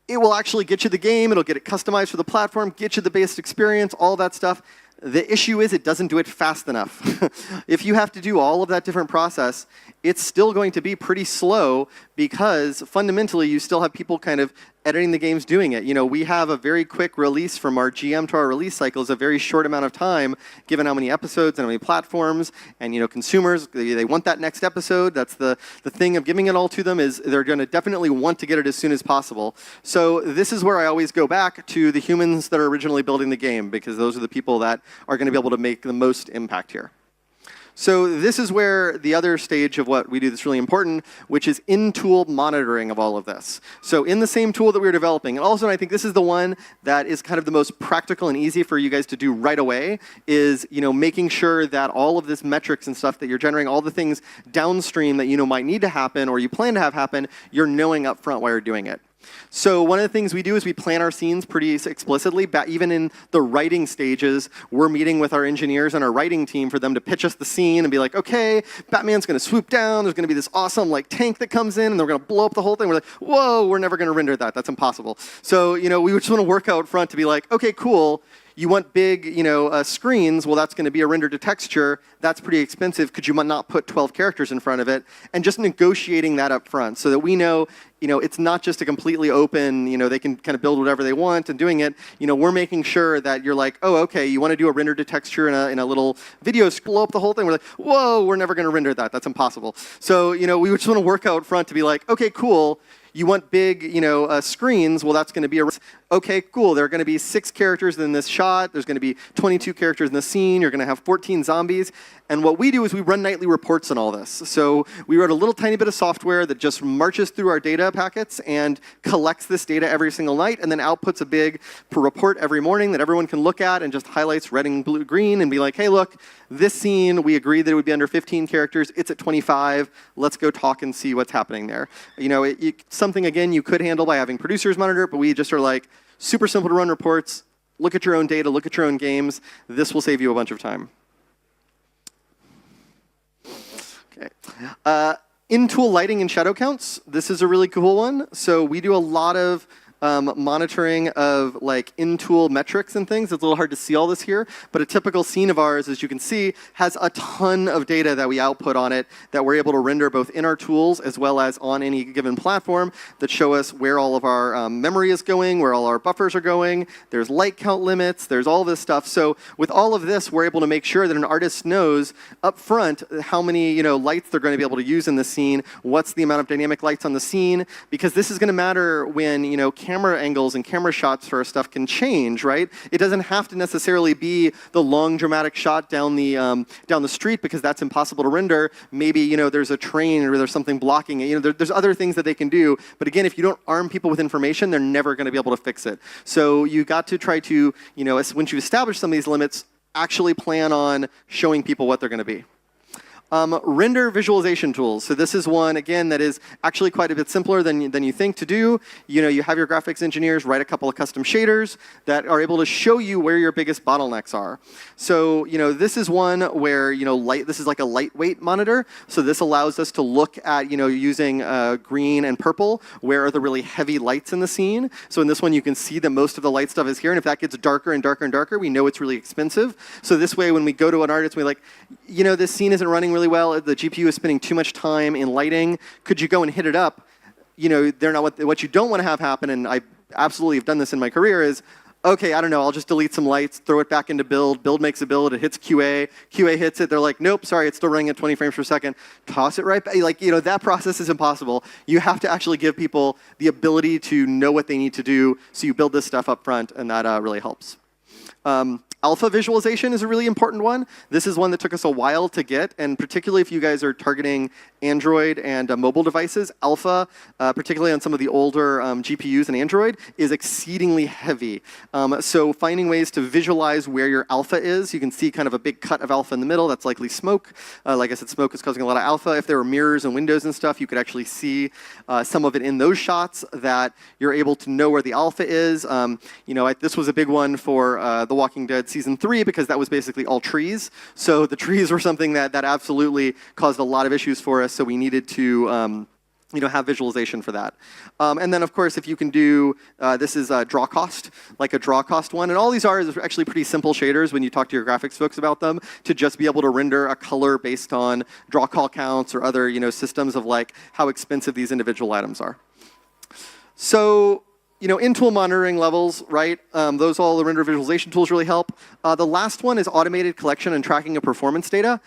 it will actually get you the game. It'll get it customized for the platform, get you the base experience, all that stuff. The issue is it doesn't do it fast enough. If you have to do all of that different process, it's still going to be pretty slow, because fundamentally you still have people kind of editing the games doing it. We have a very quick release from our GM to our release cycle. Is a very short amount of time, given how many episodes and how many platforms, and consumers, they want that next episode. That's the thing of giving it all to them, is they're going to definitely want to get it as soon as possible. So this is where I always go back to the humans that are originally building the game, because those are the people that are going to be able to make the most impact here. So this is where the other stage of what we do that's really important, which is in-tool monitoring of all of this. So in the same tool that we were developing, and also I think this is the one that is kind of the most practical and easy for you guys to do right away, is making sure that all of this metrics and stuff that you're generating, all the things downstream that might need to happen or you plan to have happen, you're knowing up front while you're doing it. So one of the things we do is we plan our scenes pretty explicitly. Even in the writing stages, we're meeting with our engineers and our writing team for them to pitch us the scene and be like, okay, Batman's going to swoop down. There's going to be this awesome tank that comes in, and they're going to blow up the whole thing. We're like, whoa, we're never going to render that. That's impossible. So we just want to work out front to be like, okay, cool. You want big, screens? Well, that's going to be a render to texture. That's pretty expensive. Could you not put 12 characters in front of it? And just negotiating that up front, so that we know, it's not just a completely open, they can kind of build whatever they want and doing it. We're making sure that you're like, oh, okay, you want to do a render to texture in a little video, blow up the whole thing. We're like, whoa, we're never going to render that. That's impossible. So, we just want to work out front to be like, okay, cool. You want big, screens? Well, that's going to be okay, cool. There are going to be 6 characters in this shot. There's going to be 22 characters in the scene. You're going to have 14 zombies. And what we do is we run nightly reports on all this. So we wrote a little tiny bit of software that just marches through our data packets and collects this data every single night, and then outputs a big report every morning that everyone can look at and just highlights red and blue, green, and be like, hey, look, this scene, we agreed that it would be under 15 characters. It's at 25. Let's go talk and see what's happening there. Something, again, you could handle by having producers monitor it, but we just are like, super simple to run reports. Look at your own data. Look at your own games. This will save you a bunch of time. Okay. In-tool lighting and shadow counts. This is a really cool one. So we do a lot of monitoring of in-tool metrics and things. It's a little hard to see all this here, but a typical scene of ours, as you can see, has a ton of data that we output on it that we're able to render both in our tools as well as on any given platform that show us where all of our memory is going, where all our buffers are going. There's light count limits. There's all this stuff. So with all of this, we're able to make sure that an artist knows up front how many lights they're going to be able to use in the scene, what's the amount of dynamic lights on the scene, because this is going to matter when camera angles and camera shots for our stuff can change, right? It doesn't have to necessarily be the long dramatic shot down the street, because that's impossible to render. Maybe there's a train or there's something blocking it. There's other things that they can do. But again, if you don't arm people with information, they're never going to be able to fix it. So you got to try to, once you establish some of these limits, actually plan on showing people what they're going to be. Render visualization tools. So this is one, again, that is actually quite a bit simpler than you think to do. You have your graphics engineers write a couple of custom shaders that are able to show you where your biggest bottlenecks are. So, this is one where, this is like a lightweight monitor. So this allows us to look at, using green and purple, where are the really heavy lights in the scene. So in this one, you can see that most of the light stuff is here. And if that gets darker and darker and darker, we know it's really expensive. So this way, when we go to an artist, we're like, this scene isn't running really well. The GPU is spending too much time in lighting. Could you go and hit it up? They're not what you don't want to have happen, and I absolutely have done this in my career, is, okay, I don't know, I'll just delete some lights, throw it back into build, build makes a build, it hits QA, QA hits it, they're like, nope, sorry, it's still running at 20 frames per second, toss it right back. Like, that process is impossible. You have to actually give people the ability to know what they need to do, so you build this stuff up front, and that really helps. Alpha visualization is a really important one. This is one that took us a while to get, and particularly if you guys are targeting Android and mobile devices, alpha, particularly on some of the older GPUs in Android, is exceedingly heavy. So finding ways to visualize where your alpha is, you can see kind of a big cut of alpha in the middle, that's likely smoke. Like I said, smoke is causing a lot of alpha. If there were mirrors and windows and stuff, you could actually see some of it in those shots that you're able to know where the alpha is. This was a big one for The Walking Dead Season 3 because that was basically all trees. So the trees were something that absolutely caused a lot of issues for us, so we needed to have visualization for that. And then, of course, if you can do, this is draw cost, like a draw cost one. And all these are actually pretty simple shaders when you talk to your graphics folks about them, to just be able to render a color based on draw call counts or other systems of like how expensive these individual items are. So, in-tool monitoring levels, right? Those all the render visualization tools really help. The last one is automated collection and tracking of performance data.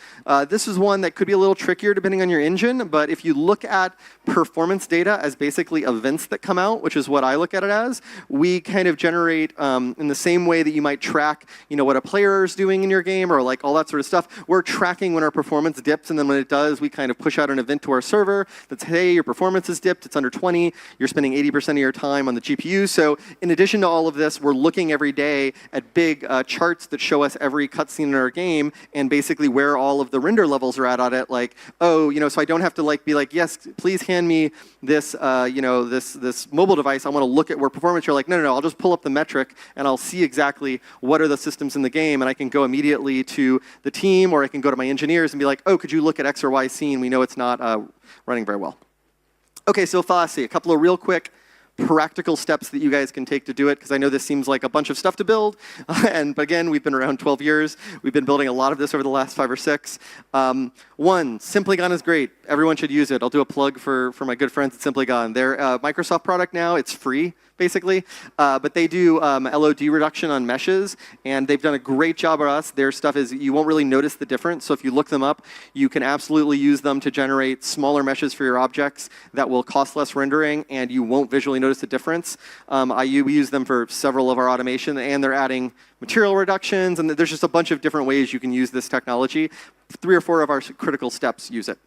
This is one that could be a little trickier depending on your engine, but if you look at performance data as basically events that come out, which is what I look at it as, we kind of generate in the same way that you might track, what a player is doing in your game or like all that sort of stuff. We're tracking when our performance dips, and then when it does, we kind of push out an event to our server that's, hey, your performance has dipped, it's under 20, you're spending 80% of your time on the GPU. So in addition to all of this, we're looking every day at big charts that show us every cutscene in our game and basically where all of the render levels are at on it. Like, so I don't have to be like, yes, please hand me this, this mobile device. I want to look at where performance. You're like, no, I'll just pull up the metric and I'll see exactly what are the systems in the game, and I can go immediately to the team, or I can go to my engineers and be like, oh, could you look at X or Y scene? We know it's not running very well. Okay, so Fallacy, a couple of real quick practical steps that you guys can take to do it, because I know this seems like a bunch of stuff to build. But again, we've been around 12 years. We've been building a lot of this over the last 5 or 6. One, Simply Gone is great. Everyone should use it. I'll do a plug for my good friends at Simply Gone. They're a Microsoft product now. It's free, basically. But they do LOD reduction on meshes, and they've done a great job of us. Their stuff is, you won't really notice the difference. So if you look them up, you can absolutely use them to generate smaller meshes for your objects that will cost less rendering, and you won't visually notice the difference. We use them for several of our automation, and they're adding material reductions, and there's just a bunch of different ways you can use this technology. 3 or 4 of our critical steps use it.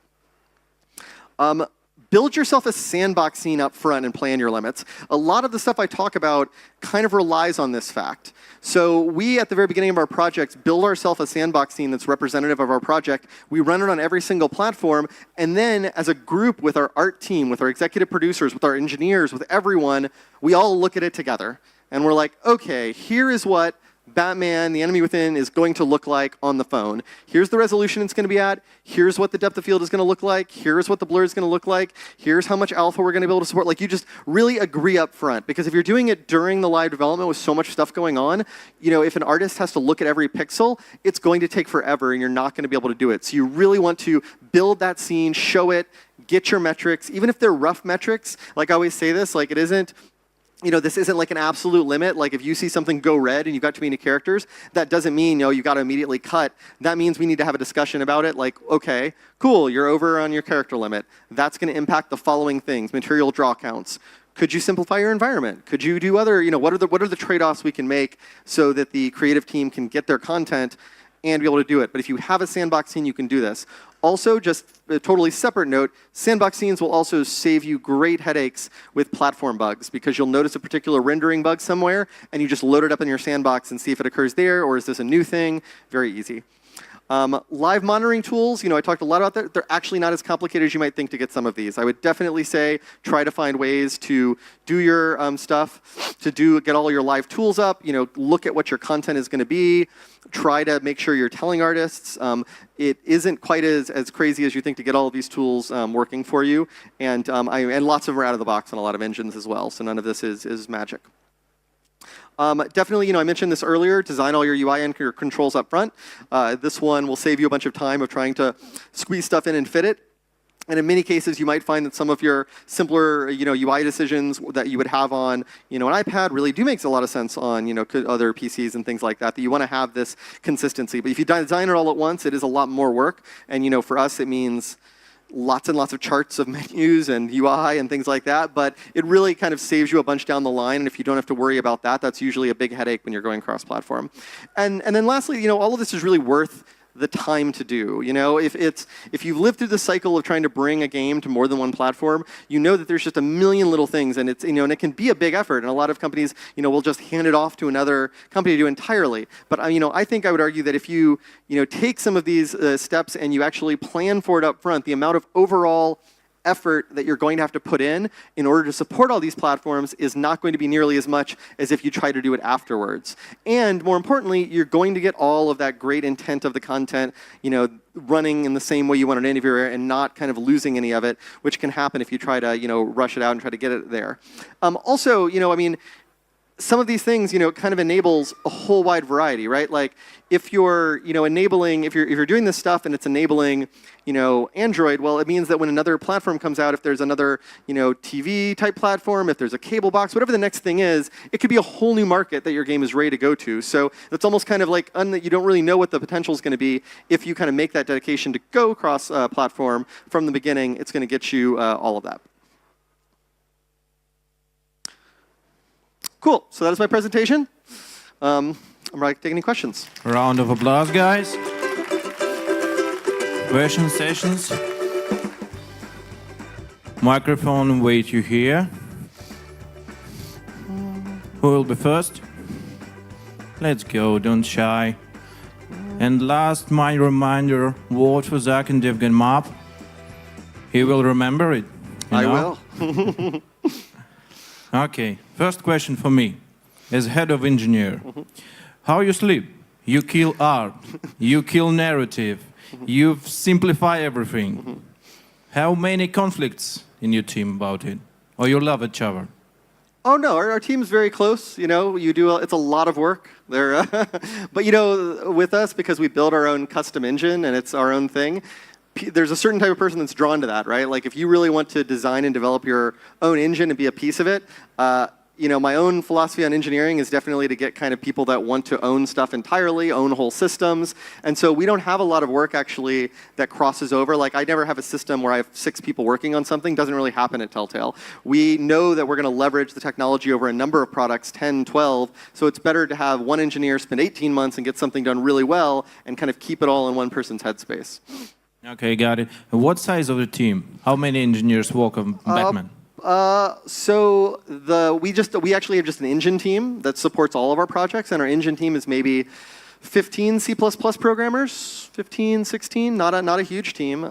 Build yourself a sandbox scene up front and plan your limits. A lot of the stuff I talk about kind of relies on this fact. So we, at the very beginning of our projects, build ourselves a sandbox scene that's representative of our project. We run it on every single platform, and then as a group with our art team, with our executive producers, with our engineers, with everyone, we all look at it together. And we're like, okay, here is what Batman, the enemy within, is going to look like on the phone. Here's the resolution it's going to be at. Here's what the depth of field is going to look like. Here's what the blur is going to look like. Here's how much alpha we're going to be able to support. Like, you just really agree up front. Because if you're doing it during the live development with so much stuff going on, if an artist has to look at every pixel, it's going to take forever, and you're not going to be able to do it. So you really want to build that scene, show it, get your metrics. Even if they're rough metrics, like I always say this, like it isn't, this isn't like an absolute limit. Like if you see something go red and you've got too many characters, that doesn't mean, you've got to immediately cut. That means we need to have a discussion about it. Like, okay, cool, you're over on your character limit. That's going to impact the following things: material draw counts. Could you simplify your environment? Could you do other, what are the trade-offs we can make so that the creative team can get their content and be able to do it? But if you have a sandbox scene, you can do this. Also, just a totally separate note, sandbox scenes will also save you great headaches with platform bugs, because you'll notice a particular rendering bug somewhere, and you just load it up in your sandbox and see if it occurs there, or is this a new thing? Very easy. Live monitoring tools, I talked a lot about that. They're actually not as complicated as you might think to get some of these. I would definitely say try to find ways to do your stuff, get all your live tools up, look at what your content is going to be, try to make sure you're telling artists. It isn't quite as crazy as you think to get all of these tools working for you, and lots of them are out of the box on a lot of engines as well, so none of this is magic. Definitely, I mentioned this earlier, design all your UI and your controls up front. This one will save you a bunch of time of trying to squeeze stuff in and fit it. And in many cases, you might find that some of your simpler, UI decisions that you would have on, an iPad really do make a lot of sense on, other PCs and things like that. That you want to have this consistency. But if you design it all at once, it is a lot more work. And for us, it means lots and lots of charts of menus and UI and things like that. But it really kind of saves you a bunch down the line. And if you don't have to worry about that, that's usually a big headache when you're going cross-platform. And then lastly, all of this is really worth the time to do. If you've lived through the cycle of trying to bring a game to more than one platform, you know that there's just a million little things, and it's and it can be a big effort. And a lot of companies, will just hand it off to another company to do entirely. But I think I would argue that if you take some of these steps and you actually plan for it up front, the amount of overall effort that you're going to have to put in order to support all these platforms is not going to be nearly as much as if you try to do it afterwards. And more importantly, you're going to get all of that great intent of the content, running in the same way you want it anywhere and not kind of losing any of it, which can happen if you try to, rush it out and try to get it there. Also, some of these things, kind of enables a whole wide variety, right? Like if you're, enabling, if you're doing this stuff and it's enabling, Android, well, it means that when another platform comes out, if there's another, TV type platform, if there's a cable box, whatever the next thing is, it could be a whole new market that your game is ready to go to. So it's almost kind of like you don't really know what the potential is going to be. If you kind of make that dedication to go cross platform from the beginning, it's going to get you all of that. Cool. So that is my presentation. I'm ready to take any questions. Round of applause, guys. Question sessions. Microphone wait you here. Who will be first? Let's go, don't shy. And last, my reminder, vote for Zac in DevGAMM. He will remember it. I will. Okay, first question for me, as head of engineer. How you sleep? You kill art, you kill narrative, you simplify everything. How many conflicts in your team about it? Or you love each other? Oh no, our team's very close. It's a lot of work. But with us, because we build our own custom engine and it's our own thing, there's a certain type of person that's drawn to that, right? Like if you really want to design and develop your own engine and be a piece of it, my own philosophy on engineering is definitely to get kind of people that want to own stuff entirely, own whole systems. And so we don't have a lot of work actually that crosses over. Like I never have a system where I have 6 people working on something. Doesn't really happen at Telltale. We know that we're going to leverage the technology over a number of products, 10, 12. So it's better to have one engineer spend 18 months and get something done really well and kind of keep it all in one person's headspace. Okay, got it. What size of the team? How many engineers work on Batman? So we actually have just an engine team that supports all of our projects, and our engine team is maybe 15 C++ programmers, 15, 16, not a huge team.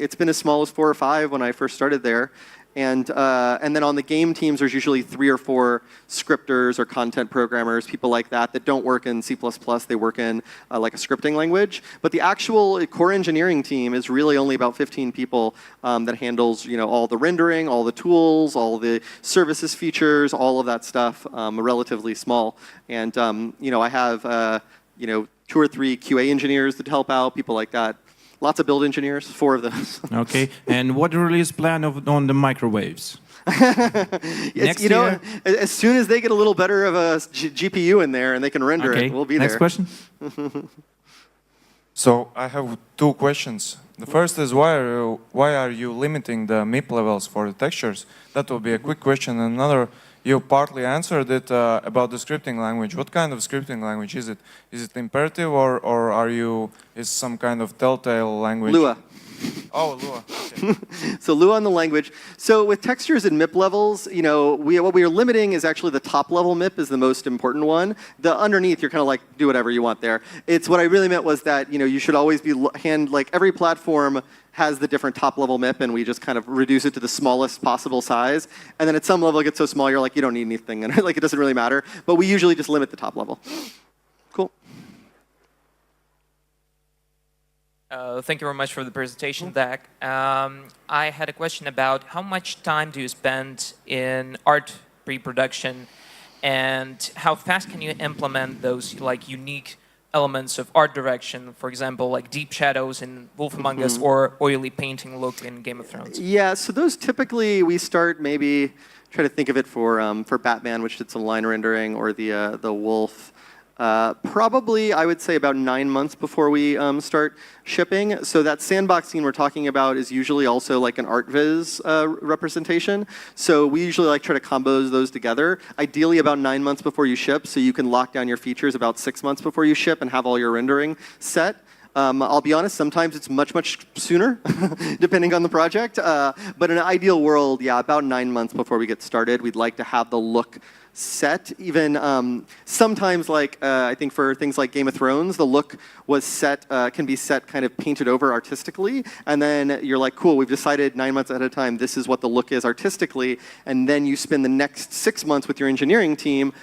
It's been as small as 4 or 5 when I first started there. And then on the game teams, there's usually 3 or 4 scripters or content programmers, people like that don't work in C++. They work in like a scripting language. But the actual core engineering team is really only about 15 people that handles all the rendering, all the tools, all the services features, all of that stuff. Relatively small. And I have 2 or 3 QA engineers that help out, people like that. Lots of build engineers, 4 of those. Okay, and what release plan on the microwaves? Next year? As soon as they get a little better of a GPU in there and they can render it, we'll be there. Next question. So I have 2 questions. The first is why are you limiting the MIP levels for the textures? That will be a quick question. And another, you partly answered it about the scripting language. What kind of scripting language is it? Is it imperative or is some kind of Telltale language? Lua. Oh, Lua. Okay. So Lua on the language. So with textures and MIP levels, what we are limiting is actually the top level MIP is the most important one. The underneath, you're kind of like, do whatever you want there. It's what I really meant was that, you should always be like every platform has the different top level MIP and we just kind of reduce it to the smallest possible size. And then at some level it gets so small, you're like, you don't need anything. And like, it doesn't really matter. But we usually just limit the top level. Cool. Thank you very much for the presentation, Zac. I had a question about how much time do you spend in art pre-production, and how fast can you implement those like unique elements of art direction, for example, like deep shadows in Wolf Among Us or oily painting look in Game of Thrones? Yeah, so those typically we start maybe try to think of it for Batman, which did some line rendering, or the Wolf. Probably, I would say about 9 months before we start shipping. So that sandbox scene we're talking about is usually also like an art viz representation. So we usually like try to combo those together. Ideally about 9 months before you ship, so you can lock down your features about 6 months before you ship and have all your rendering set. I'll be honest, sometimes it's much, much sooner, depending on the project. But in an ideal world, yeah, about 9 months before we get started, we'd like to have the look set. Even sometimes, like I think for things like Game of Thrones, the look was set, can be set kind of painted over artistically, and then you're like, cool, we've decided 9 months ahead of time this is what the look is artistically, and then you spend the next 6 months with your engineering team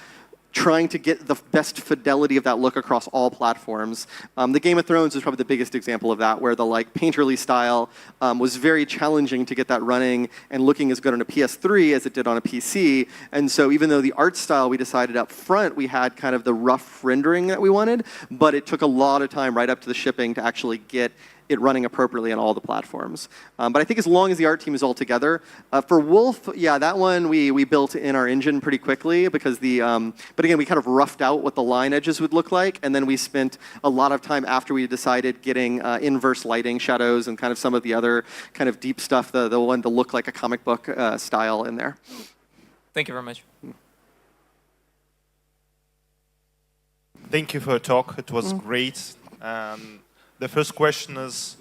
trying to get the best fidelity of that look across all platforms. The Game of Thrones is probably the biggest example of that, where the like painterly style was very challenging to get that running and looking as good on a PS3 as it did on a PC. And so even though the art style we decided up front, we had kind of the rough rendering that we wanted, but it took a lot of time right up to the shipping to actually get it running appropriately on all the platforms. But I think as long as the art team is all together. For Wolf, yeah, that one we built in our engine pretty quickly because but again, we kind of roughed out what the line edges would look like, and then we spent a lot of time after we decided getting inverse lighting shadows and kind of some of the other kind of deep stuff, the one to look like a comic book style in there. Thank you very much. Thank you for your talk. It was great. The first question is,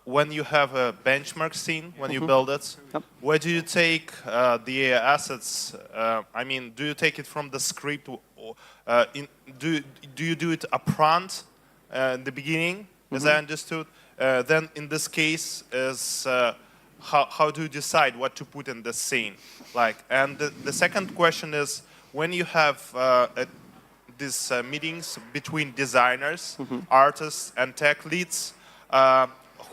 when you have a benchmark scene, when you build it, where do you take the assets? I mean, do you take it from the script? Or, do you do it upfront in the beginning, as I understood? Then in this case, is how do you decide what to put in the scene? Like, and the second question is, when you have these meetings between designers, artists, and tech leads,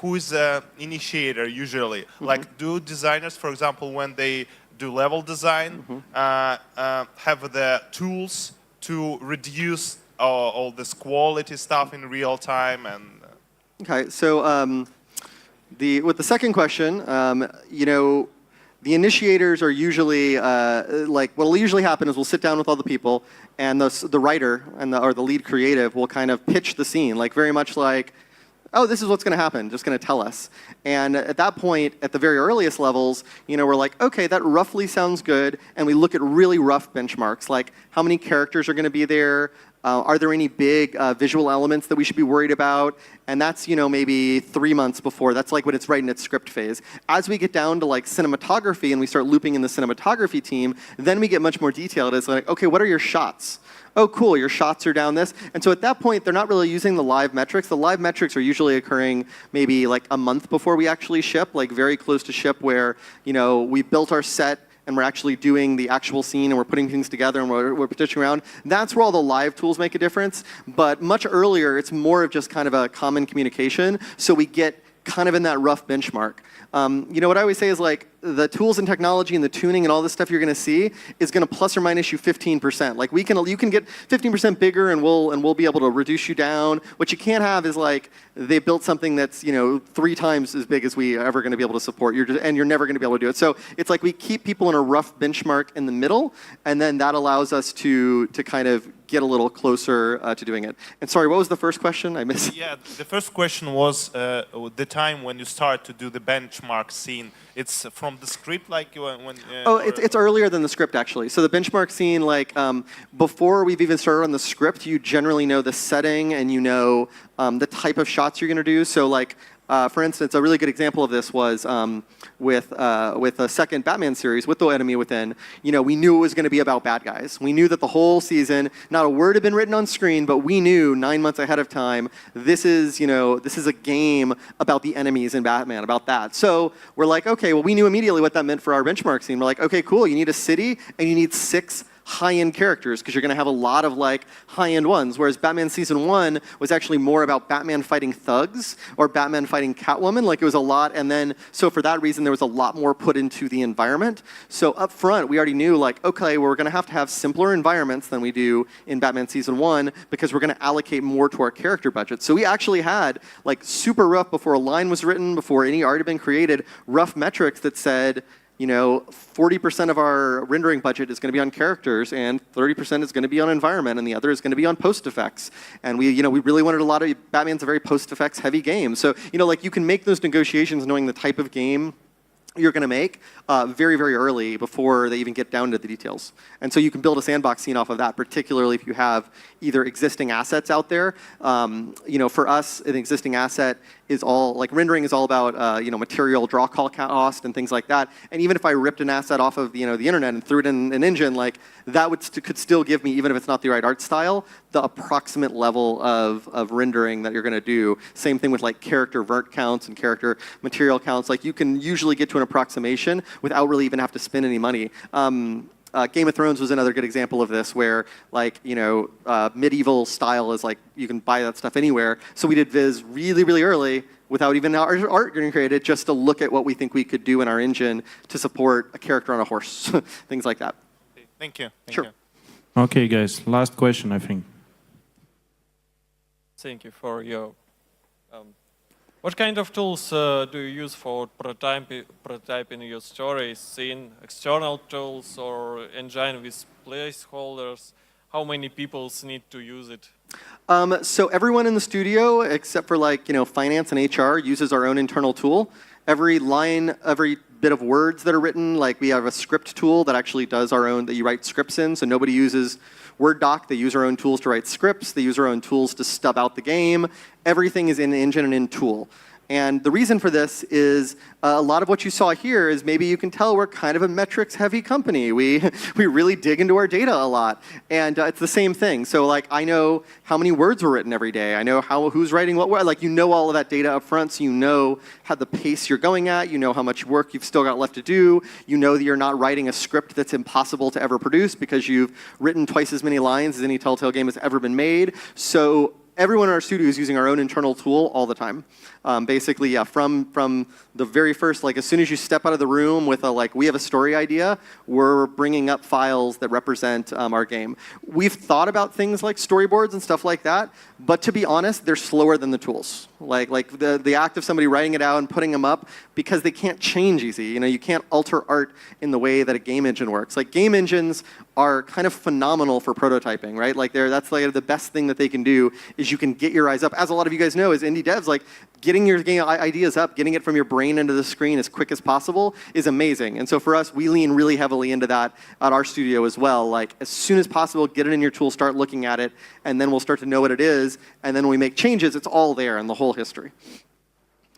who is the initiator usually? Like, do designers, for example, when they do level design, have the tools to reduce all this quality stuff in real time? And Okay, so with the second question, you know, the initiators are usually, like, what will usually happen is we'll sit down with all the people, and the writer or the lead creative will kind of pitch the scene, like very much like, oh, this is what's going to happen, just going to tell us. And at that point, at the very earliest levels, you know, we're like, okay, that roughly sounds good, and we look at really rough benchmarks, like how many characters are going to be there, are there any big visual elements that we should be worried about? And that's, you know, maybe 3 months before. That's like when it's right in its script phase. As we get down to like cinematography and we start looping in the cinematography team, then we get much more detailed. It's like, okay, what are your shots? Oh, cool, your shots are down this. And so at that point, they're not really using the live metrics. The live metrics are usually occurring maybe like a month before we actually ship, like very close to ship where, you know, we built our set and we're actually doing the actual scene and we're putting things together and we're petitioning around. That's where all the live tools make a difference. But much earlier, it's more of just kind of a common communication. So we get kind of in that rough benchmark. You know, what I always say is like, the tools and technology and the tuning and all this stuff you're going to see is going to plus or minus you 15%. Like you can get 15% bigger and we'll be able to reduce you down. What you can't have is like they built something that's, you know, 3 times as big as we ever going to be able to support. And you're never going to be able to do it. So it's like we keep people in a rough benchmark in the middle, and then that allows us to kind of get a little closer to doing it. And sorry, what was the first question? I missed. yeah, the first question was the time when you start to do the benchmark scene. It's from the script, like when. Oh, it's earlier than the script actually. So the benchmark scene, like before we've even started on the script, you generally know the setting and you know the type of shots you're going to do. So like. For instance, a really good example of this was with the second Batman series, with the Enemy Within. You know, we knew it was going to be about bad guys. We knew that the whole season, not a word had been written on screen, but we knew 9 months ahead of time, this is a game about the enemies in Batman, about that. So we're like, okay, well, we knew immediately what that meant for our benchmark scene. We're like, okay, cool, you need a city and you need 6 high-end characters because you're going to have a lot of like high-end ones. Whereas Batman Season 1 was actually more about Batman fighting thugs or Batman fighting Catwoman. Like it was a lot, and then so for that reason there was a lot more put into the environment. So up front we already knew like, okay, we're going to have simpler environments than we do in Batman Season 1 because we're going to allocate more to our character budget. So we actually had like super rough, before a line was written, before any art had been created, rough metrics that said, you know, 40% of our rendering budget is going to be on characters, and 30% is going to be on environment, and the other is going to be on post effects. And we really wanted a lot of, Batman's a very post effects heavy game. So, you know, like you can make those negotiations knowing the type of game you're going to make very, very early before they even get down to the details. And so you can build a sandbox scene off of that, particularly if you have either existing assets out there. You know, for us, an existing asset is all, like rendering is all about, you know, material, draw call cost and things like that. And even if I ripped an asset off of, you know, the internet and threw it in an engine, like that could still give me, even if it's not the right art style, the approximate level of rendering that you're going to do. Same thing with like character vert counts and character material counts. Like you can usually get to an approximation without really even have to spend any money. Game of Thrones was another good example of this, where like, you know, medieval style is like, you can buy that stuff anywhere. So we did Viz really, really early without even our art getting created, just to look at what we think we could do in our engine to support a character on a horse, things like that. Thank you. Sure. Okay, guys, last question, I think. Thank you for your. What kind of tools do you use for prototyping your stories? Scene, external tools, or engine with placeholders? How many people need to use it? So everyone in the studio, except for like, you know, finance and HR, uses our own internal tool. Every line, every bit of words that are written, like we have a script tool that actually does our own, that you write scripts in, so nobody uses Word doc. They use our own tools to write scripts. They use our own tools to stub out the game. Everything is in engine and in tool. And the reason for this is a lot of what you saw here is, maybe you can tell we're kind of a metrics-heavy company. We really dig into our data a lot. And it's the same thing. So like, I know how many words were written every day. I know who's writing what word. Like, you know all of that data up front, so you know how the pace you're going at. You know how much work you've still got left to do. You know that you're not writing a script that's impossible to ever produce because you've written twice as many lines as any Telltale game has ever been made. So everyone in our studio is using our own internal tool all the time. Basically, yeah, from the very first, like as soon as you step out of the room with a, like, we have a story idea, we're bringing up files that represent our game. We've thought about things like storyboards and stuff like that, but to be honest, they're slower than the tools. Like the act of somebody writing it out and putting them up, because they can't change easy. You know, you can't alter art in the way that a game engine works. Like, game engines are kind of phenomenal for prototyping, right? Like, that's like the best thing that they can do, is you can get your eyes up. As a lot of you guys know, as indie devs, like, getting your game ideas up, getting it from your brain into the screen as quick as possible is amazing. And so for us, we lean really heavily into that at our studio as well. Like, as soon as possible, get it in your tool, start looking at it, and then we'll start to know what it is. And then when we make changes, it's all there in the whole history.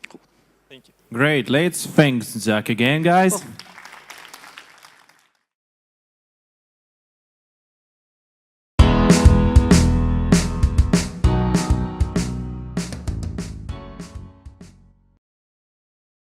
Cool. Thank you. Great. Let's thank Zac again, guys.